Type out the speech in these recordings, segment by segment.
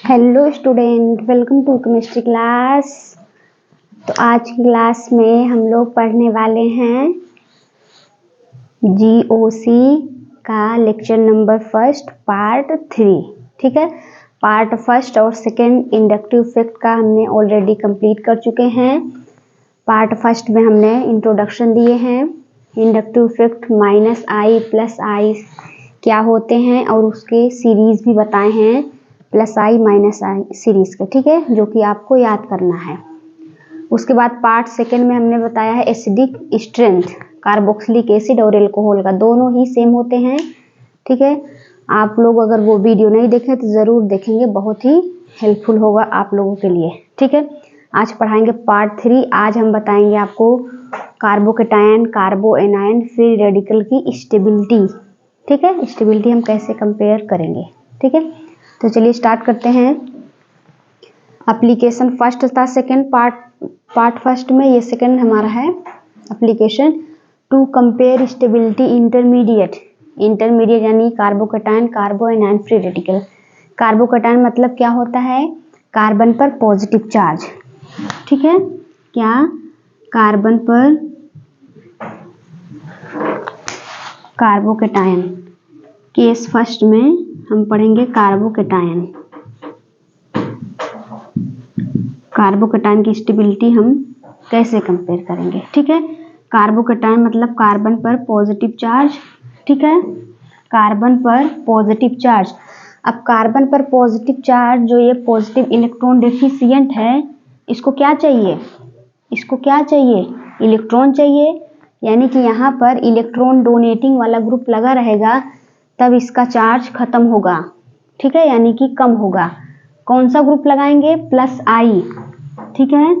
Hello student, welcome to chemistry class. तो आज की क्लास में हम लोग पढ़ने वाले हैं जीओसी का लेक्चर नंबर फर्स्ट पार्ट 3। ठीक है, पार्ट फर्स्ट और सेकेंड इंडक्टिव इफेक्ट का हमने ऑलरेडी कंप्लीट कर चुके हैं। पार्ट फर्स्ट में हमने इंट्रोडक्शन दिए हैं, इंडक्टिव इफेक्ट माइनस आई प्लस आई क्या होते हैं और उसके सीरीज भी बताए हैं, प्लस आई माइनस आई सीरीज के। ठीक है, जो कि आपको याद करना है। उसके बाद पार्ट सेकेंड में हमने बताया है एसिडिक स्ट्रेंथ, कार्बोक्सिलिक एसिड और एल्कोहल का दोनों ही सेम होते हैं। ठीक है, आप लोग अगर वो वीडियो नहीं देखें तो ज़रूर देखेंगे, बहुत ही हेल्पफुल होगा आप लोगों के लिए। ठीक है, आज पढ़ाएंगे पार्ट 3। आज हम बताएंगे आपको कार्बोकेटायन, कार्बो एनायन, फिर रेडिकल की स्टेबिलिटी। ठीक है, स्टेबिलिटी हम कैसे कंपेयर करेंगे। ठीक है, तो चलिए स्टार्ट करते हैं। एप्लीकेशन फर्स्ट था सेकेंड पार्ट फर्स्ट में, ये सेकेंड हमारा है application two compare stability intermediate यानी carbocation, carbo anion, free radical. Carbocation मतलब क्या होता है, कार्बन पर पॉजिटिव चार्ज। ठीक है, क्या कार्बन पर कार्बोकेटायन, केस फर्स्ट में हम पढ़ेंगे कार्बोकेटायन। कार्बोकेटायन की स्टेबिलिटी हम कैसे कंपेयर करेंगे। ठीक है, कार्बोकेटायन मतलब कार्बन पर पॉजिटिव चार्ज। ठीक है, कार्बन पर पॉजिटिव चार्ज। अब कार्बन पर पॉजिटिव चार्ज, जो ये पॉजिटिव इलेक्ट्रॉन डेफिशिएंट है, इसको क्या चाहिए, इलेक्ट्रॉन चाहिए। यानी कि यहाँ पर इलेक्ट्रॉन डोनेटिंग वाला ग्रुप लगा रहेगा, तब इसका चार्ज खत्म होगा। ठीक है, यानी कि कम होगा। कौन सा ग्रुप लगाएंगे, प्लस आई। ठीक है,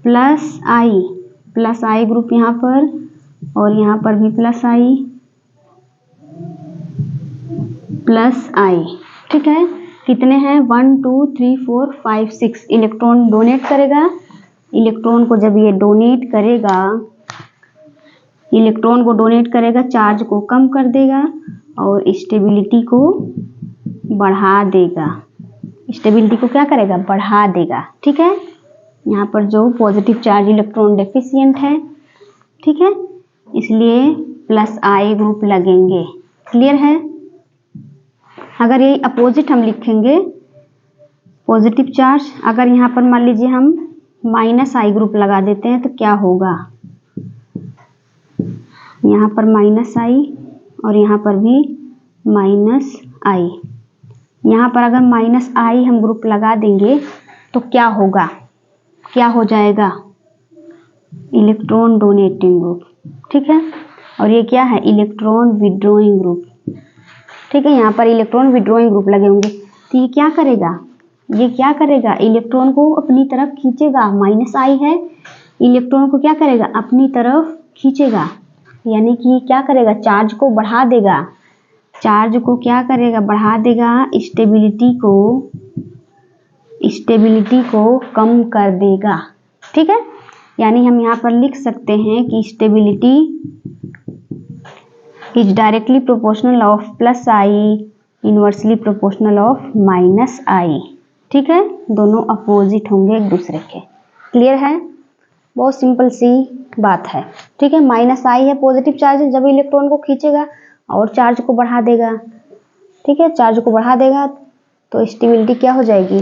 प्लस आई ग्रुप यहाँ पर, और यहाँ पर भी प्लस आई। ठीक है, कितने हैं, 1 2 3 4 5 6 इलेक्ट्रॉन डोनेट करेगा। इलेक्ट्रॉन को जब ये डोनेट करेगा, चार्ज को कम कर देगा और स्टेबिलिटी को बढ़ा देगा। स्टेबिलिटी को क्या करेगा, बढ़ा देगा। ठीक है, यहाँ पर जो पॉजिटिव चार्ज इलेक्ट्रॉन डेफिशिएंट है, ठीक है, इसलिए प्लस आई ग्रुप लगेंगे। क्लियर है। अगर ये अपोजिट हम लिखेंगे, पॉजिटिव चार्ज, अगर यहाँ पर मान लीजिए हम माइनस आई ग्रुप लगा देते हैं तो क्या होगा, यहाँ पर माइनस आई और यहाँ पर भी माइनस आई। यहाँ पर अगर माइनस आई हम ग्रुप लगा देंगे तो क्या होगा, क्या हो जाएगा, इलेक्ट्रॉन डोनेटिंग ग्रुप। ठीक है, और ये क्या है, इलेक्ट्रॉन विड्रॉइंग ग्रुप। ठीक है, यहाँ पर इलेक्ट्रॉन विड्रॉइंग ग्रुप लगे होंगे, तो ये क्या करेगा, इलेक्ट्रॉन को अपनी तरफ खींचेगा। माइनस आई है, इलेक्ट्रॉन को क्या करेगा, अपनी तरफ खींचेगा। यानी कि क्या करेगा, चार्ज को बढ़ा देगा। स्टेबिलिटी को कम कर देगा। ठीक है, यानी हम यहाँ पर लिख सकते हैं कि stability is directly proportional of plus I, inversely proportional of minus I. ठीक है, दोनों अपोजिट होंगे एक दूसरे के। क्लियर है, बहुत सिंपल सी बात है। ठीक है, माइनस आई है, पॉजिटिव चार्ज है, जब इलेक्ट्रॉन को खींचेगा और चार्ज को बढ़ा देगा। ठीक है, चार्ज को बढ़ा देगा तो स्टेबिलिटी क्या हो जाएगी,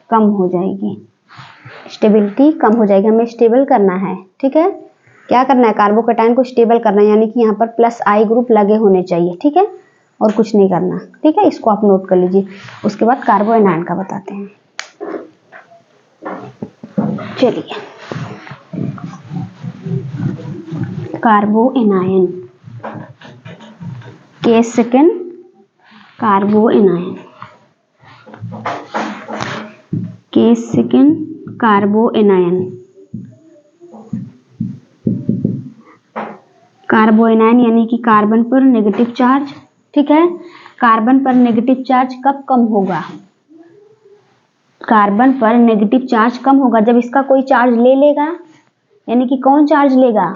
कम हो जाएगी। स्टेबिलिटी कम हो जाएगी, हमें स्टेबल करना है। ठीक है, क्या करना है, कार्बोकेटायन को स्टेबल करना है, यानी कि यहाँ पर प्लस आई ग्रुप लगे होने चाहिए। ठीक है, और कुछ नहीं करना। ठीक है, इसको आप नोट कर लीजिए। उसके बाद कार्बो एनायन का बताते हैं। चलिए, कार्बो anion, case second कार्बो anion, case second कार्बो anion. कार्बो anion यानी कि कार्बन पर नेगेटिव चार्ज। ठीक है, कार्बन पर नेगेटिव चार्ज कब कम होगा, कार्बन पर नेगेटिव चार्ज कम होगा जब इसका कोई चार्ज ले लेगा। यानी कि कौन चार्ज लेगा,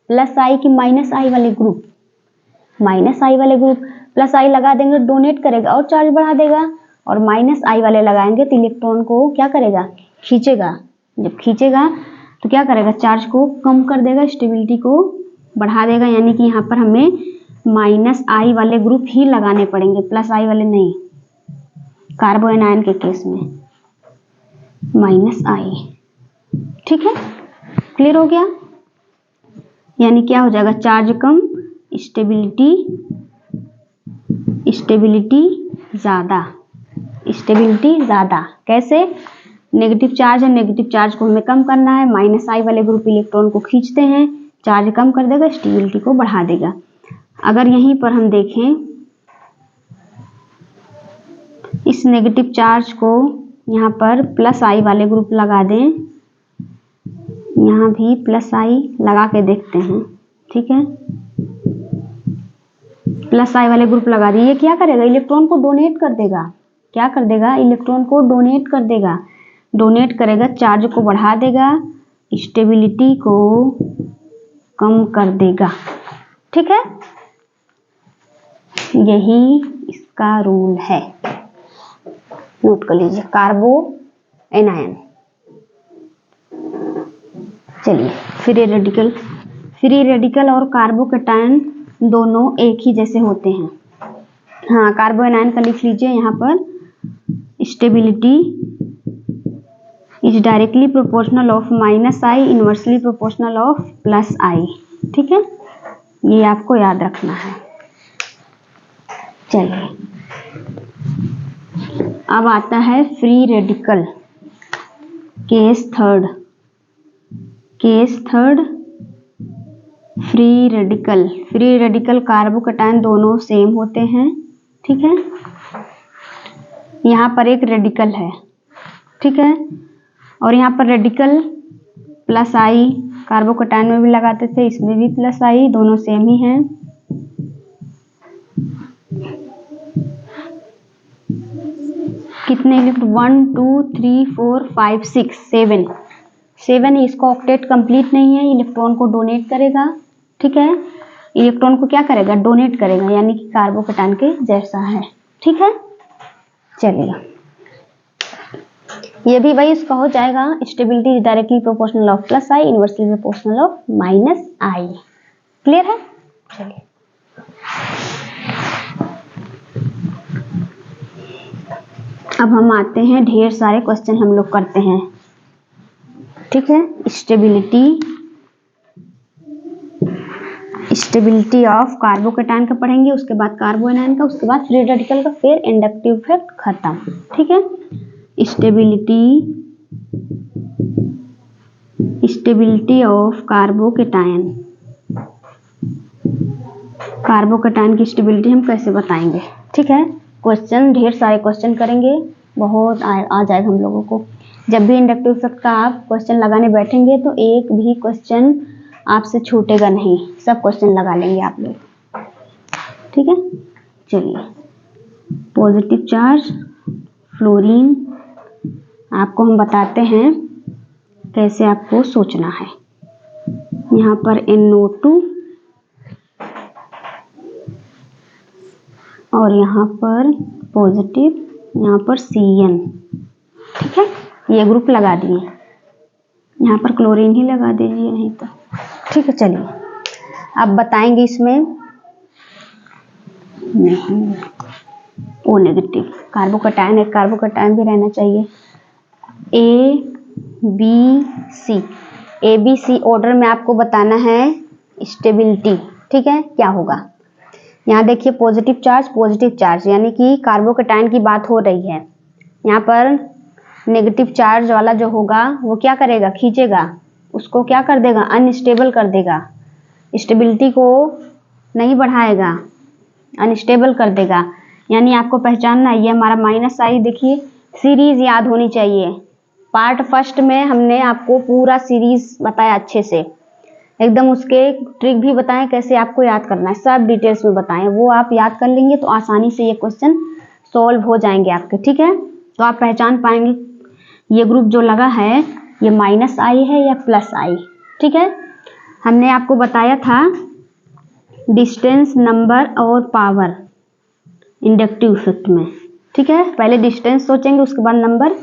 प्लस आई की माइनस आई वाले ग्रुप। प्लस आई लगा देंगे, डोनेट करेगा और चार्ज बढ़ा देगा। और माइनस आई वाले लगाएंगे तो इलेक्ट्रॉन को क्या करेगा, खींचेगा। जब खींचेगा तो क्या करेगा, चार्ज को कम कर देगा, स्टेबिलिटी को बढ़ा देगा। यानी कि यहाँ पर हमें माइनस आई वाले ग्रुप ही लगाने पड़ेंगे, प्लस आई वाले नहीं, कार्बो एनायन के केस में माइनस आई। ठीक है, क्लियर हो गया। यानी क्या हो जाएगा, चार्ज कम, स्टेबिलिटी ज़्यादा, स्टेबिलिटी ज़्यादा। कैसे, नेगेटिव चार्ज है, नेगेटिव चार्ज को हमें कम करना है, माइनस आई वाले ग्रुप इलेक्ट्रॉन को खींचते हैं, चार्ज कम कर देगा, स्टेबिलिटी को बढ़ा देगा। अगर यहीं पर हम देखें, इस नेगेटिव चार्ज को यहाँ पर प्लस आई वाले ग्रुप लगा दें, यहाँ भी प्लस आई लगा के देखते हैं। ठीक है, प्लस आई वाले ग्रुप लगा दिए, ये क्या करेगा, इलेक्ट्रॉन को डोनेट कर देगा। क्या कर देगा, इलेक्ट्रॉन को डोनेट कर देगा, डोनेट करेगा, चार्ज को बढ़ा देगा, स्टेबिलिटी को कम कर देगा। ठीक है, यही इसका रूल है, नोट कर लीजिए, कार्बो एनायन। चलिए, फ्री रेडिकल और कार्बोकैटायन दोनों एक ही जैसे होते हैं। हाँ, कार्बो एनायन का लिख लीजिए यहाँ पर, stability is directly proportional of minus I, inversely proportional of plus I. ठीक है, ये आपको याद रखना है। चलिए, अब आता है free radical, case third. Free radical carbocation दोनों सेम होते हैं। ठीक है, यहाँ पर एक रेडिकल है। ठीक है, और यहाँ पर रेडिकल प्लस आई, कार्बोकैटायन में भी लगाते थे, इसमें भी प्लस आई, दोनों सेम ही हैं। कितने इलेक्ट्रॉन, 1 2 3 4 5 6 7 ही, इसका ऑक्टेट कंप्लीट नहीं है, इलेक्ट्रॉन को डोनेट करेगा। ठीक है, इलेक्ट्रॉन को क्या करेगा, डोनेट करेगा, यानी कि कार्बोकैटायन के जैसा है। ठीक है, चलिए, ये भी वही इसका हो जाएगा, stability directly proportional of plus I, inversely proportional of minus I. Clear है। चलिए, अब हम आते हैं, ढेर सारे क्वेश्चन हम लोग करते हैं। ठीक है, स्टेबिलिटी ऑफ कार्बोकैटायन का पढ़ेंगे, उसके बाद कार्बो एनायन का, उसके बाद फ्री रेडिकल का, फिर इंडक्टिव इफेक्ट खत्म। ठीक है, स्टेबिलिटी ऑफ कार्बोकैटायन की स्टेबिलिटी हम कैसे बताएंगे। ठीक है, क्वेश्चन ढेर सारे क्वेश्चन करेंगे, बहुत आ जाएगा हम लोगों को। जब भी इंडक्टिव इफेक्ट का आप क्वेश्चन लगाने बैठेंगे तो एक भी क्वेश्चन आपसे छूटेगा नहीं, सब क्वेश्चन लगा लेंगे आप लोग। ठीक है, चलिए, पॉजिटिव चार्ज फ्लोरीन, आपको हम बताते हैं कैसे आपको सोचना है। यहाँ पर NO2 और यहाँ पर पॉजिटिव, यहाँ पर CN। ठीक है, ये ग्रुप लगा दिए, यहाँ पर क्लोरीन ही लगा दीजिए नहीं तो। ठीक है, चलिए, अब बताएंगे इसमें O नेगेटिव कार्बोकैटायन, एक कार्बोकैटायन भी रहना चाहिए। ABC ऑर्डर में आपको बताना है स्टेबिलिटी। ठीक है, क्या होगा, यहाँ देखिए, पॉजिटिव चार्ज यानी कि कार्बोकैटायन की बात हो रही है। यहाँ पर नेगेटिव चार्ज वाला जो होगा वो क्या करेगा, खींचेगा, उसको क्या कर देगा, अनस्टेबल कर देगा, स्टेबिलिटी को नहीं बढ़ाएगा, अनस्टेबल कर देगा। यानी आपको पहचानना है, ये हमारा माइनस आई, देखिए सीरीज याद होनी चाहिए। पार्ट फर्स्ट में हमने आपको पूरा सीरीज बताया अच्छे से, एकदम उसके ट्रिक भी बताएं कैसे आपको याद करना है, सब डिटेल्स में बताएं। वो आप याद कर लेंगे तो आसानी से ये क्वेश्चन सॉल्व हो जाएंगे आपके। ठीक है, तो आप पहचान पाएंगे ये ग्रुप जो लगा है ये माइनस आई है या प्लस आई। ठीक है, हमने आपको बताया था डिस्टेंस, नंबर और पावर इंडक्टिव इफेक्ट में। ठीक है, पहले डिस्टेंस सोचेंगे, उसके बाद नंबर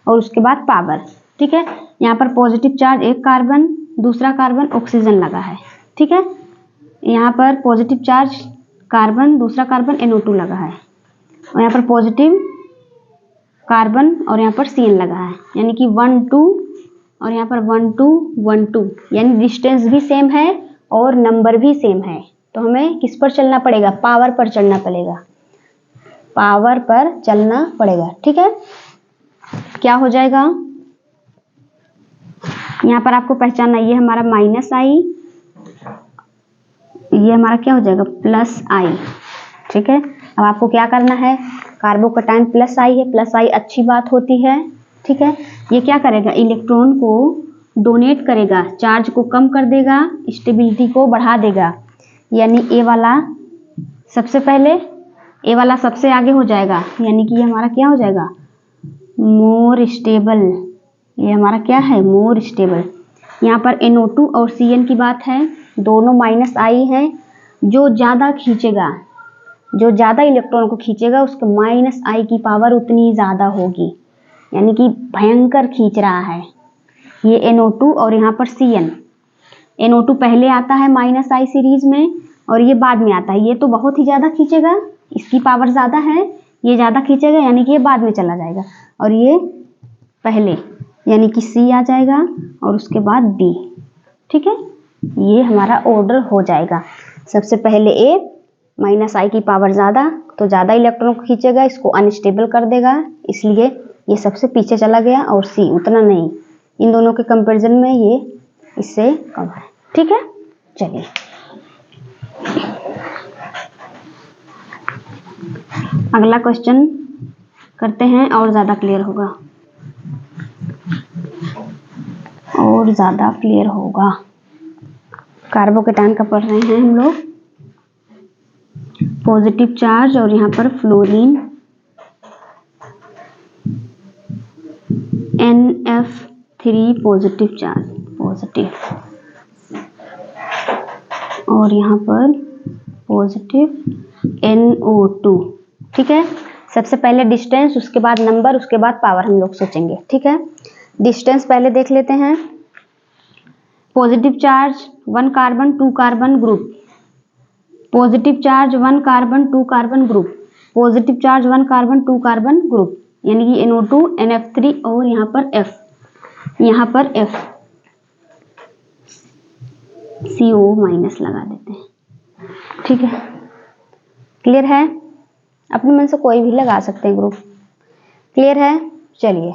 और उसके बाद पावर। ठीक है, यहाँ पर पॉजिटिव चार्ज एक कार्बन, दूसरा कार्बन ऑक्सीजन लगा है। ठीक है, यहाँ पर पॉजिटिव चार्ज कार्बन, दूसरा कार्बन NO2 लगा है, और यहाँ पर पॉजिटिव कार्बन और यहाँ पर CN लगा है, यानी कि 1 2 और यहाँ पर 1 2 1 2, यानी डिस्टेंस भी सेम है और नंबर भी सेम है। तो हमें किस पर चलना पड़ेगा? पावर पर चलना पड़ेगा, पावर पर चलना पड़ेगा। ठीक है, क्या हो जाएगा यहाँ पर आपको पहचानना, ये हमारा -I, ये हमारा क्या हो जाएगा +I। ठीक है, अब आपको क्या करना है, कार्बोकैटायन +I है, +I अच्छी बात होती है। ठीक है, ये क्या करेगा, इलेक्ट्रॉन को डोनेट करेगा, चार्ज को कम कर देगा, स्टेबिलिटी को बढ़ा देगा, यानी ए वाला सबसे पहले, ए वाला सबसे आगे हो जाएगा, यानी कि ये हमारा क्या हो जाएगा मोर स्टेबल। ये हमारा क्या है मोर स्टेबल। यहाँ पर NO2 और CN की बात है, दोनों -I हैं, जो ज़्यादा खींचेगा, जो ज़्यादा इलेक्ट्रॉन को खींचेगा उसके -I की पावर उतनी ज़्यादा होगी, यानी कि भयंकर खींच रहा है ये NO2 और यहाँ पर CN। NO2 पहले आता है -I सीरीज में और ये बाद में आता है, ये तो बहुत ही ज़्यादा खींचेगा, इसकी पावर ज़्यादा है, ये ज़्यादा खींचेगा, यानी कि ये बाद में चला जाएगा, और ये पहले, यानी कि C आ जाएगा और उसके बाद D। ठीक है, ये हमारा ऑर्डर हो जाएगा। सबसे पहले A, -I की पावर ज़्यादा, तो ज़्यादा इलेक्ट्रॉन को खींचेगा, इसको अनस्टेबल कर देगा, इसलिए ये सबसे पीछे चला गया, और C उतना नहीं, इन दोनों के कंपैरिजन में ये इससे कम है। ठीक है, चलिए अगला क्वेश्चन करते हैं और ज़्यादा क्लियर होगा, और ज़्यादा क्लियर होगा। कार्बोकैटायन का पढ़ रहे हैं हम लोग, पॉजिटिव चार्ज और यहाँ पर fluorine NF3 positive charge, positive, और यहाँ पर पॉजिटिव NO2। ठीक है, सबसे पहले डिस्टेंस, उसके बाद नंबर, उसके बाद पावर हम लोग सोचेंगे। ठीक है, डिस्टेंस पहले देख लेते हैं। Positive charge 1 carbon 2 carbon group, positive charge 1 carbon 2 carbon group, positive charge 1 carbon 2 carbon group, यानी कि NO2 NF3 और यहाँ पर F, यहाँ पर F CO- लगा देते हैं। ठीक है, क्लियर है, अपने मन से कोई भी लगा सकते हैं ग्रुप। क्लियर है, चलिए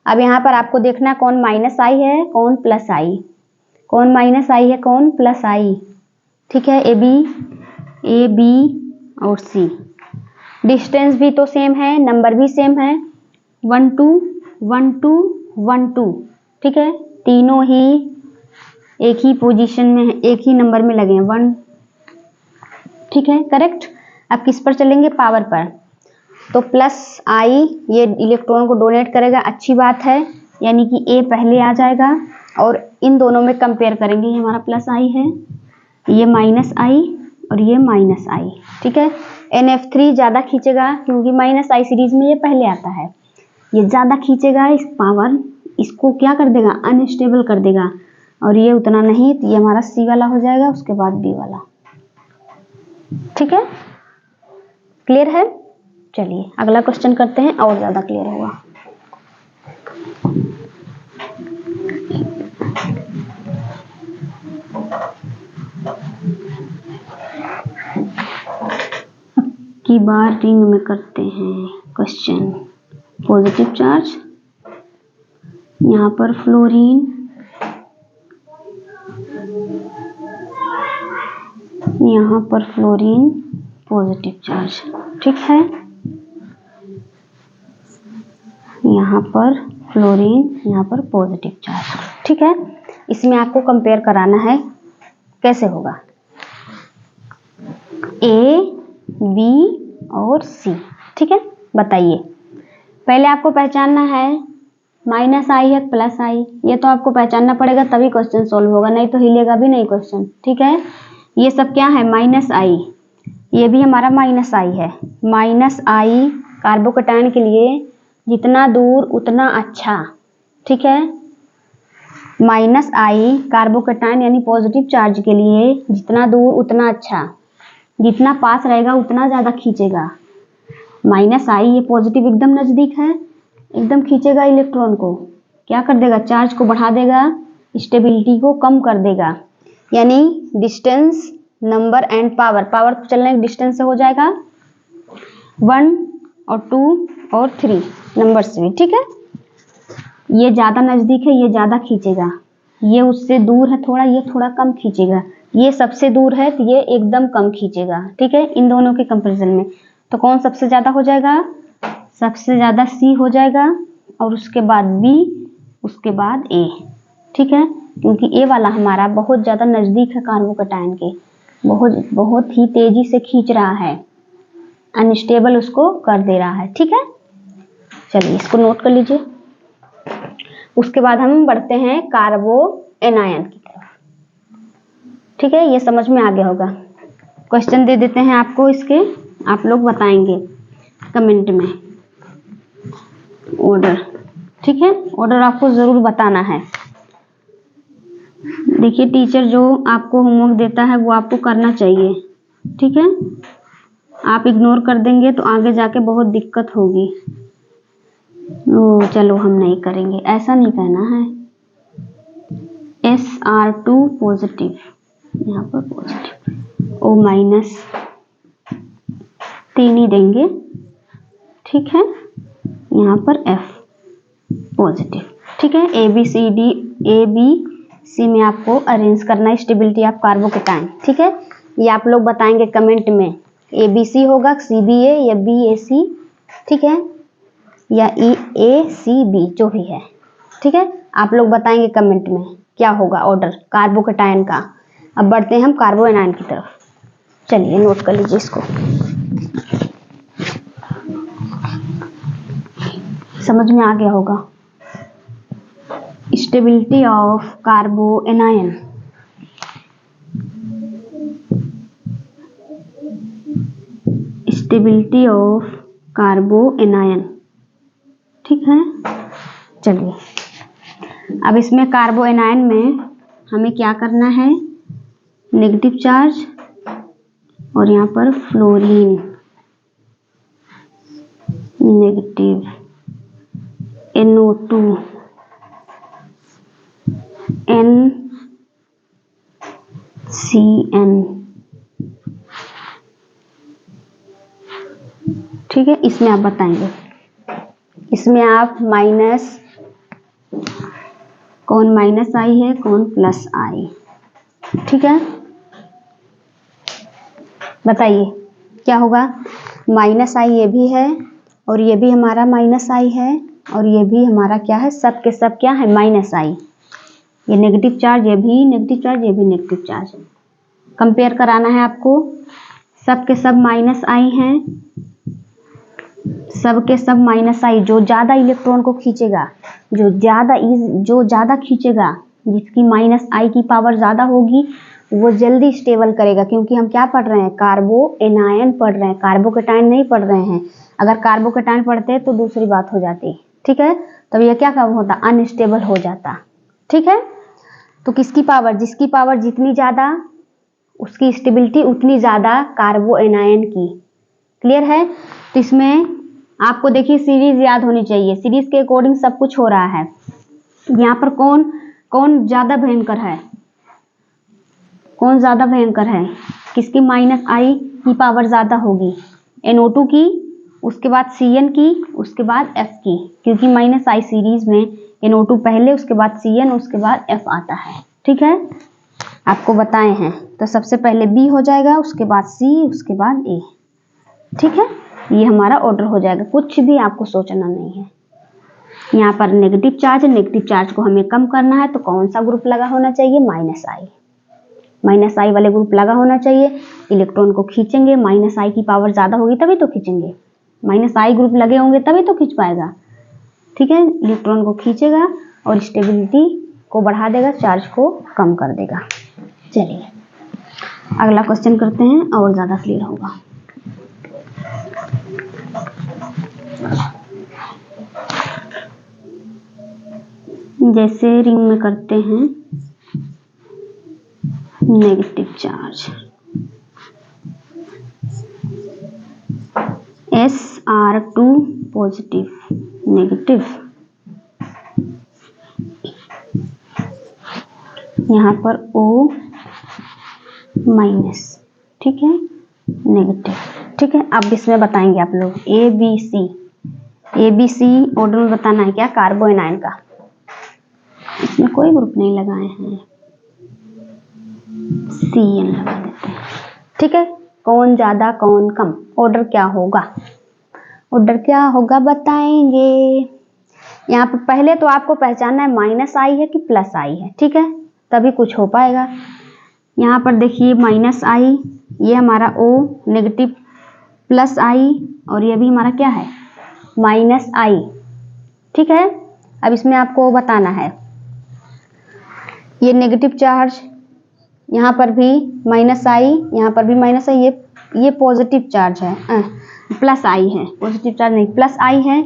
अब यहाँ पर आपको देखना कौन -I है कौन +I, कौन -I है कौन +I। ठीक है, A B और C, डिस्टेंस भी तो सेम है, नंबर भी सेम है, 1 2 1 2 1 2। ठीक है, तीनों ही एक ही पोजीशन में, एक ही नंबर में लगे हैं 1। ठीक है, करेक्ट। अब किस पर चलेंगे, पावर पर, तो +I ये इलेक्ट्रॉन को डोनेट करेगा, अच्छी बात है, यानी कि A पहले आ जाएगा, और इन दोनों में कंपेयर करेंगे, ये हमारा +I है, ये -I और ये -I। ठीक है, NF3 ज़्यादा खींचेगा क्योंकि -I सीरीज में ये पहले आता है, ये ज़्यादा खींचेगा, इस पावर इसको क्या कर देगा अनस्टेबल कर देगा, और ये उतना नहीं, तो ये हमारा C वाला हो जाएगा, उसके बाद B वाला। ठीक है, क्लियर है, चलिए अगला क्वेश्चन करते हैं और ज़्यादा क्लियर होगा। की बार रिंग में करते हैं क्वेश्चन। पॉजिटिव चार्ज, यहाँ पर फ्लोरीन, यहाँ पर फ्लोरीन पॉजिटिव चार्ज। ठीक है, यहाँ पर फ्लोरीन, यहाँ पर पॉजिटिव चार्ज। ठीक है, इसमें आपको कंपेयर कराना है, कैसे होगा A B और C। ठीक है, बताइए, पहले आपको पहचानना है -I है +I, ये तो आपको पहचानना पड़ेगा तभी क्वेश्चन सॉल्व होगा, नहीं तो हिलेगा भी नहीं क्वेश्चन। ठीक है, ये सब क्या है -I, ये भी हमारा -I है, -I कार्बोकैटायन के लिए जितना दूर उतना अच्छा, ठीक है। -I कार्बोकैटायन यानी पॉजिटिव चार्ज के लिए जितना दूर उतना अच्छा, जितना पास रहेगा उतना ज़्यादा खींचेगा। -I ये पॉजिटिव एकदम नज़दीक है, एकदम खींचेगा इलेक्ट्रॉन को, क्या कर देगा, चार्ज को बढ़ा देगा, स्टेबिलिटी को कम कर देगा। यानी distance, number and power, power चलने के डिस्टेंस से हो जाएगा 1 और 2 और 3 नंबर से भी, ठीक है। ये ज़्यादा नज़दीक है, ये ज़्यादा खींचेगा, ये उससे दूर है थोड़ा, ये थोड़ा कम खींचेगा, ये सबसे दूर है तो ये एकदम कम खींचेगा, ठीक है। इन दोनों के कंपैरिजन में तो कौन सबसे ज़्यादा हो जाएगा, सबसे ज़्यादा C हो जाएगा, और उसके बाद B, उसके बाद A, ठीक है। क्योंकि A वाला हमारा बहुत ज़्यादा नज़दीक है कार्बोकैटायन के, बहुत ही तेज़ी से खींच रहा है, अनस्टेबल उसको कर दे रहा है, ठीक है। चलिए इसको नोट कर लीजिए। उसके बाद हम बढ़ते हैं कार्बो एनायन की तरफ, ठीक है। ये समझ में आ गया होगा। क्वेश्चन दे देते हैं आपको इसके, आप लोग बताएंगे कमेंट में ऑर्डर, ठीक है। ऑर्डर आपको ज़रूर बताना है। देखिए टीचर जो आपको होमवर्क देता है वो आपको करना चाहिए, ठीक है। आप इग्नोर कर देंगे तो आगे जाके बहुत दिक्कत होगी। चलो हम नहीं करेंगे, ऐसा नहीं कहना है। SR2 पॉजिटिव, यहाँ पर पॉजिटिव, O- 3 ही देंगे, ठीक है। यहाँ पर F पॉजिटिव, ठीक है। ABC में आपको अरेंज करना है स्टेबिलिटी ऑफ कार्बोकैटायन, ठीक है। ये आप लोग बताएंगे कमेंट में, ABC होगा, CBA या BAC, ठीक है, या EACB जो भी है, ठीक है। आप लोग बताएंगे कमेंट में क्या होगा ऑर्डर कार्बोकैटायन का। अब बढ़ते हैं हम कार्बो एनायन की तरफ। चलिए नोट कर लीजिए इसको, समझ में आ गया होगा। Stability of कार्बो anion, stability of कार्बो anion, ठीक है। चलिए अब इसमें कार्बो एनायन में हमें क्या करना है, नेगेटिव चार्ज और यहाँ पर फ्लोरीन नेगेटिव, NO2 NCN, ठीक है। इसमें आप बताएंगे, इसमें आप माइनस, कौन -I है कौन +I, ठीक है। बताइए क्या होगा, -I ये भी है और ये भी हमारा -I है और ये भी हमारा क्या है, सब के सब क्या है -I। ये नेगेटिव चार्ज, ये भी नेगेटिव चार्ज, ये भी नेगेटिव चार्ज, कंपेयर कराना है आपको। सब के सब -I हैं, सब के सब -I, जो ज़्यादा इलेक्ट्रॉन को खींचेगा, जो ज़्यादा खींचेगा, जिसकी -I की पावर ज़्यादा होगी वो जल्दी स्टेबल करेगा। क्योंकि हम क्या पढ़ रहे हैं, कार्बो एनायन पढ़ रहे हैं, कार्बोकैटायन नहीं पढ़ रहे हैं। अगर कार्बोकैटायन पढ़ते तो दूसरी बात हो जाती, ठीक है। तब ये क्या कब होता, अनस्टेबल हो जाता, ठीक है। तो किसकी पावर, जिसकी पावर जितनी ज़्यादा उसकी स्टेबिलिटी उतनी ज़्यादा कार्बो एनायन की, क्लियर है। तो इसमें आपको देखिए सीरीज याद होनी चाहिए, सीरीज के अकॉर्डिंग सब कुछ हो रहा है। यहाँ पर कौन कौन ज़्यादा भयंकर है, कौन ज़्यादा भयंकर है, किसकी -I की पावर ज़्यादा होगी, NO2 की, उसके बाद CN की, उसके बाद F की। क्योंकि -I सीरीज में NO2 पहले, उसके बाद CN, उसके बाद F आता है, ठीक है। आपको बताए हैं तो सबसे पहले B हो जाएगा, उसके बाद C, उसके बाद A, ठीक है। ये हमारा ऑर्डर हो जाएगा, कुछ भी आपको सोचना नहीं है। यहाँ पर नेगेटिव चार्ज है, नेगेटिव चार्ज को हमें कम करना है तो कौन सा ग्रुप लगा होना चाहिए, -I वाले ग्रुप लगा होना चाहिए। इलेक्ट्रॉन को खींचेंगे, -I की पावर ज़्यादा होगी तभी तो खींचेंगे, -I ग्रुप लगे होंगे तभी तो खींच पाएगा, ठीक है। इलेक्ट्रॉन को खींचेगा और स्टेबिलिटी को बढ़ा देगा, चार्ज को कम कर देगा। चलिए अगला क्वेश्चन करते हैं और ज़्यादा क्लियर होगा। जैसे रिंग में करते हैं negative charge, SR2 positive negative, यहाँ पर O माइनस, ठीक है, नेगेटिव, ठीक है। अब इसमें बताएंगे आप लोग ABC ऑर्डर में बताना है क्या कार्बो एनायन का। इसमें कोई ग्रुप नहीं लगाए हैं, CN लगा देते हैं, ठीक है। कौन ज्यादा कौन कम, ऑर्डर क्या होगा, ऑर्डर क्या होगा बताएंगे। यहाँ पर पहले तो आपको पहचानना है माइनस आई है कि प्लस आई है, ठीक है, तभी कुछ हो पाएगा। यहाँ पर देखिए माइनस आई, ये हमारा O, नेगेटिव प्लस आई, और ये भी हमारा क्या है माइनस आई, ठीक है। अब इसमें आपको बताना है ये नेगेटिव चार्ज, यहाँ पर भी माइनस आई, यहाँ पर भी माइनस आई, ये पॉजिटिव चार्ज है, प्लस आई है, पॉजिटिव चार्ज नहीं प्लस आई है,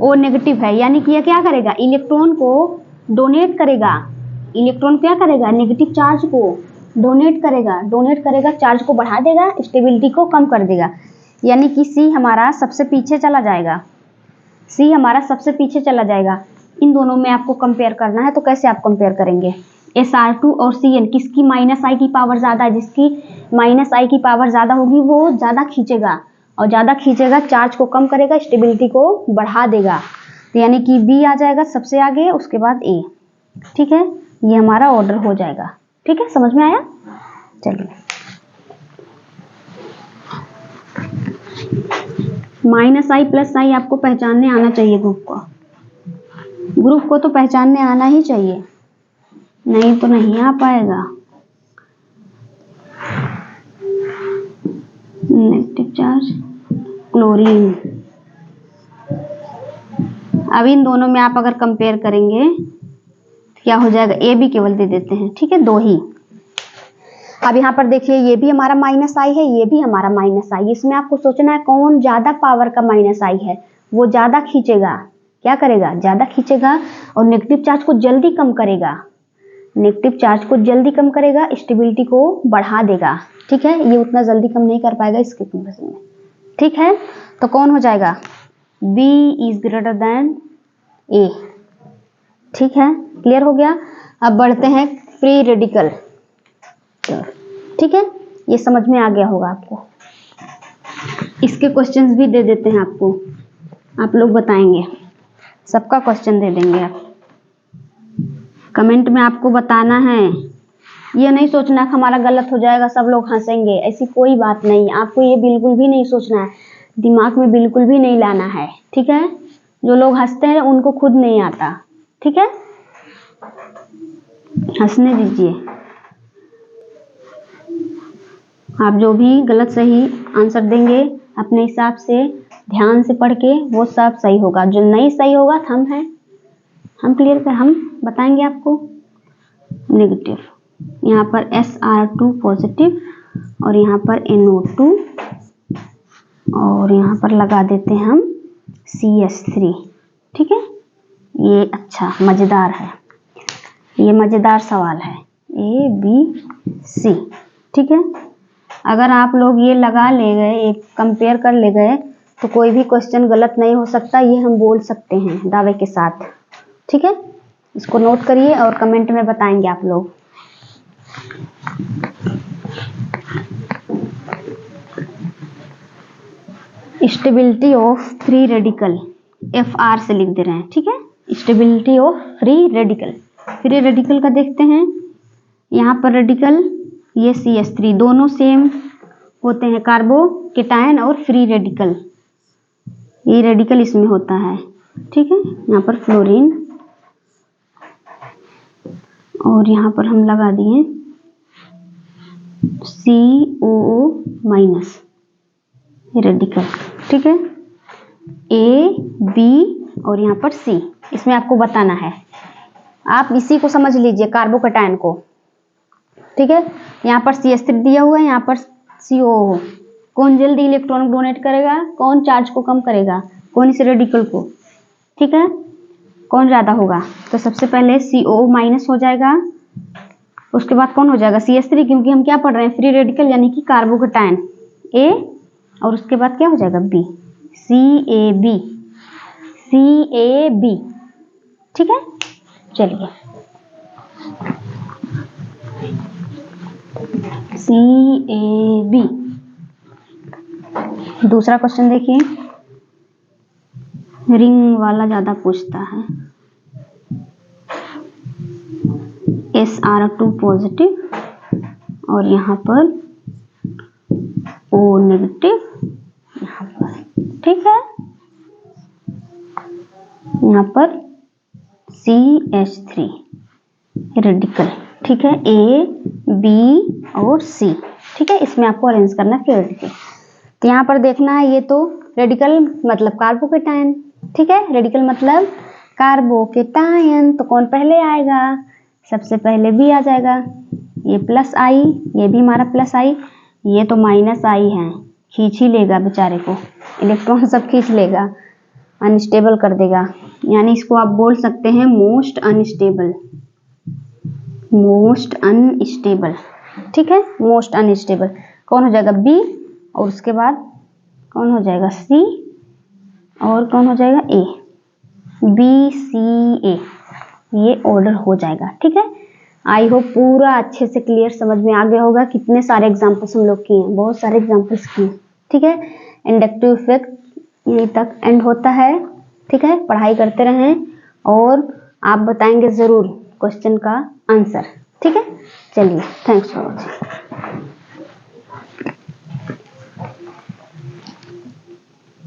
O नेगेटिव है, यानी कि ये क्या करेगा इलेक्ट्रॉन को डोनेट करेगा, इलेक्ट्रॉन क्या करेगा नेगेटिव चार्ज को डोनेट करेगा, चार्ज को बढ़ा देगा, स्टेबिलिटी को कम कर देगा, यानी कि C हमारा सबसे पीछे चला जाएगा। इन दोनों में आपको कंपेयर करना है, तो कैसे आप कंपेयर करेंगे, SR2 और CN किसकी माइनस आई की पावर ज़्यादा है, जिसकी माइनस आई की पावर ज़्यादा होगी वो ज़्यादा खींचेगा, और ज़्यादा खींचेगा चार्ज को कम करेगा, स्टेबिलिटी को बढ़ा देगा, तो यानी कि B आ जाएगा सबसे आगे, उसके बाद A, ठीक है। ये हमारा ऑर्डर हो जाएगा, ठीक है, समझ में आया। चलिए माइनस आई प्लस आई आपको पहचानने आना चाहिए, ग्रुप को तो पहचानने आना ही चाहिए, नहीं तो नहीं आ पाएगा। नेगेटिव चार्ज क्लोरीन, अब इन दोनों में आप अगर कंपेयर करेंगे क्या हो जाएगा, ए बी केवल दे देते हैं, ठीक है, दो ही। अब यहाँ पर देखिए ये भी हमारा माइनस आई है, ये भी हमारा माइनस आई, इसमें आपको सोचना है कौन ज्यादा पावर का माइनस आई है, वो ज्यादा खींचेगा, क्या करेगा ज्यादा खींचेगा, और नेगेटिव चार्ज को जल्दी कम करेगा, स्टेबिलिटी को बढ़ा देगा, ठीक है। ये उतना जल्दी कम नहीं कर पाएगा इसके कंपैरिजन में, ठीक है। तो कौन हो जाएगा, B is greater than A, ठीक है, क्लियर हो गया। अब बढ़ते हैं फ्री रेडिकल, ठीक है, ये समझ में आ गया होगा आपको। इसके क्वेश्चंस भी दे देते हैं आपको, आप लोग बताएंगे, सबका क्वेश्चन दे देंगे आप, कमेंट में आपको बताना है। ये नहीं सोचना कि हमारा गलत हो जाएगा सब लोग हंसेंगे, ऐसी कोई बात नहीं, आपको ये बिल्कुल भी नहीं सोचना है, दिमाग में बिल्कुल भी नहीं लाना है, ठीक है। जो लोग हंसते हैं उनको खुद नहीं आता, ठीक है, हंसने दीजिए। आप जो भी गलत सही आंसर देंगे अपने हिसाब से ध्यान से पढ़ के वो सब सही होगा, जो नहीं सही होगा हम क्लियर कर हम बताएंगे आपको। नेगेटिव, यहाँ पर SR2 पॉजिटिव, और यहाँ पर NO2, और यहाँ पर लगा देते हैं हम CS3, ठीक है। ये अच्छा मज़ेदार है, ये मज़ेदार सवाल है, A B C, ठीक है। अगर आप लोग ये लगा ले गए, एक कंपेयर कर ले गए, तो कोई भी क्वेश्चन गलत नहीं हो सकता, ये हम बोल सकते हैं दावे के साथ, ठीक है। इसको नोट करिए और कमेंट में बताएंगे आप लोग। Stability of free radical FR से लिख दे रहे हैं, ठीक है। स्टेबिलिटी ऑफ फ्री रेडिकल का देखते हैं। यहाँ पर रेडिकल ये CH3 दोनों सेम होते हैं, कार्बो केटायन और फ्री रेडिकल, ये रेडिकल इसमें होता है, ठीक है। यहाँ पर फ्लोरीन, और यहाँ पर हम लगा दिए COO माइनस रेडिकल, ठीक है। A B और यहाँ पर C, इसमें आपको बताना है, आप इसी को समझ लीजिए कार्बोकेटायन को, ठीक है। यहाँ पर CH3 दिया हुआ है, यहाँ पर COO, कौन जल्दी इलेक्ट्रॉन डोनेट करेगा, कौन चार्ज को कम करेगा, कौन इस रेडिकल को, ठीक है। कौन ज़्यादा होगा? तो सबसे पहले CO माइनस हो जाएगा, उसके बाद कौन हो जाएगा? CH3, क्योंकि हम क्या पढ़ रहे हैं? फ्री रेडिकल यानी कि कार्बोकेटायन A, और उसके बाद क्या हो जाएगा? B, CAB, CAB। ठीक है, चलिए CAB। दूसरा क्वेश्चन देखिए, रिंग वाला ज्यादा पूछता है। SR2 पॉजिटिव और यहाँ पर O नेगेटिव, यहाँ पर ठीक है, यहाँ पर CH3 रेडिकल। ठीक है, A, B और C। ठीक है, इसमें आपको अरेंज करना है रेडिकल। तो यहाँ पर देखना है, ये तो रेडिकल मतलब कार्बोकेटायन। ठीक है, रेडिकल मतलब कार्बोकेटायन, तो कौन पहले आएगा? सबसे पहले B आ जाएगा। ये प्लस आई, ये भी हमारा प्लस आई, ये तो माइनस आई है, खींच ही लेगा बेचारे को, इलेक्ट्रॉन सब खींच लेगा, अनस्टेबल कर देगा। यानी इसको आप बोल सकते हैं मोस्ट अनस्टेबल, मोस्ट अनस्टेबल। ठीक है, मोस्ट अनस्टेबल कौन हो जाएगा? B, और उसके बाद कौन हो जाएगा? C, और कौन हो जाएगा? A, B C A, ये ऑर्डर हो जाएगा। ठीक है, आई होप पूरा अच्छे से क्लियर समझ में आ गया होगा। कितने सारे एग्जाम्पल्स हम लोग किए हैं, बहुत सारे एग्जाम्पल्स किए। ठीक है, इंडक्टिव इफेक्ट यहीं तक एंड होता है। ठीक है, पढ़ाई करते रहें और आप बताएंगे ज़रूर क्वेश्चन का आंसर। ठीक है, चलिए, थैंक्स फॉर वॉचिंग।